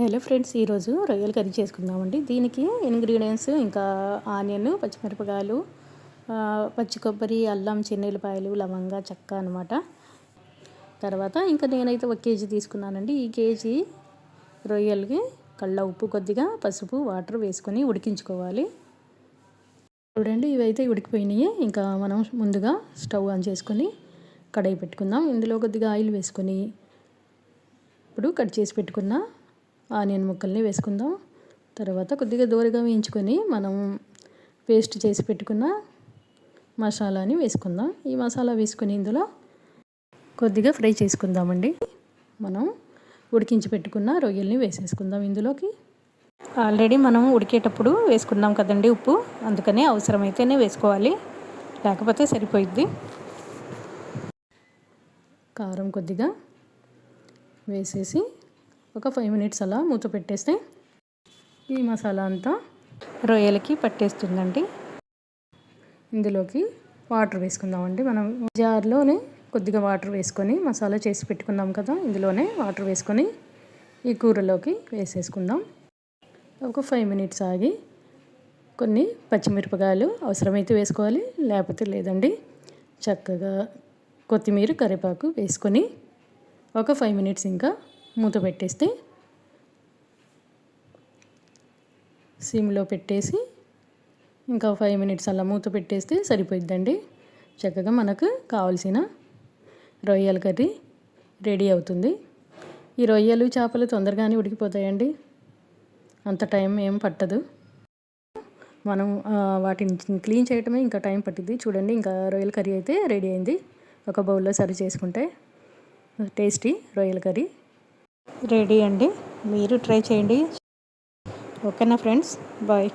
Hello friends, ఈరోజు రొయ్యల curry చేసుకుందామండి. దీనికి ఇంగ్రీడియంట్స్ ఇంకా ఆనియన్, పచ్చిమిరపకాయలు, పచ్చి కొబ్బరి, అల్లం, చెన్నుల్లిపాయలు, లవంగా, చెక్క అనమాట. తర్వాత ఇంకా నేనైతే 1 కేజీ తీసుకున్నానండి. ఈ కేజీ రొయ్యలకి కళ్ళ ఉప్పు, కొద్దిగా పసుపు, వాటర్ వేసుకొని ఉడికించుకోవాలి. చూడండి, ఇవైతే ఉడికిపోయినాయి. ఇంకా మనం ముందుగా స్టవ్ ఆన్ చేసుకొని కడాయి పెట్టుకుందాం. ఇందులో కొద్దిగా ఆయిల్ వేసుకొని ఇప్పుడు కట్ చేసి పెట్టుకున్న ఆనియన్ ముక్కల్ని వేసుకుందాం. తర్వాత కొద్దిగా దూరగా వేయించుకొని మనం పేస్ట్ చేసి పెట్టుకున్న మసాలాని వేసుకుందాం. ఈ మసాలా వేసుకొని ఇందులో కొద్దిగా ఫ్రై చేసుకుందామండి. మనం ఉడికించి పెట్టుకున్న రొయ్యల్ని వేసేసుకుందాం ఇందులోకి. ఆల్రెడీ మనం ఉడికేటప్పుడు వేసుకున్నాం కదండి ఉప్పు, అందుకనే అవసరమైతేనే వేసుకోవాలి, లేకపోతే సరిపోయిద్ది. కారం కొద్దిగా వేసేసి ఒక 5 మినిట్స్ అలా మూత పెట్టేస్తే ఈ మసాలా అంతా రొయ్యలకి పట్టేస్తుందండి. ఇందులోకి వాటర్ వేసుకుందామండి. మనం జార్లోనే కొద్దిగా వాటర్ వేసుకొని మసాలా చేసి పెట్టుకున్నాం కదా, ఇందులోనే వాటర్ వేసుకొని ఈ కూరలోకి వేసేసుకుందాం. ఒక 5 మినిట్స్ ఆగి కొన్ని పచ్చిమిరపకాయలు అవసరమైతే వేసుకోవాలి, లేకపోతే లేదండి. చక్కగా కొత్తిమీర, కరివేపాకు వేసుకొని ఒక 5 మినిట్స్ ఇంకా మూత పెట్టేస్తే, సిమ్లో పెట్టేసి ఇంకా 5 మినిట్స్ అలా మూత పెట్టేస్తే సరిపోయిద్దండి. చక్కగా మనకు కావాల్సిన రొయ్యల కర్రీ రెడీ అవుతుంది. ఈ రొయ్యలు, చేపలు తొందరగానే ఉడికిపోతాయండి, అంత టైం ఏం పట్టదు. మనం వాటిని క్లీన్ చేయటమే ఇంకా టైం పట్టింది. చూడండి, ఇంకా రొయ్యల కర్రీ అయితే రెడీ అయింది. ఒక బౌల్లో సర్వ్ చేసుకుంటే టేస్టీ రొయ్యల కర్రీ రెడీ అండి. మీరు ట్రై చేయండి. ఓకేనా ఫ్రెండ్స్, బాయ్.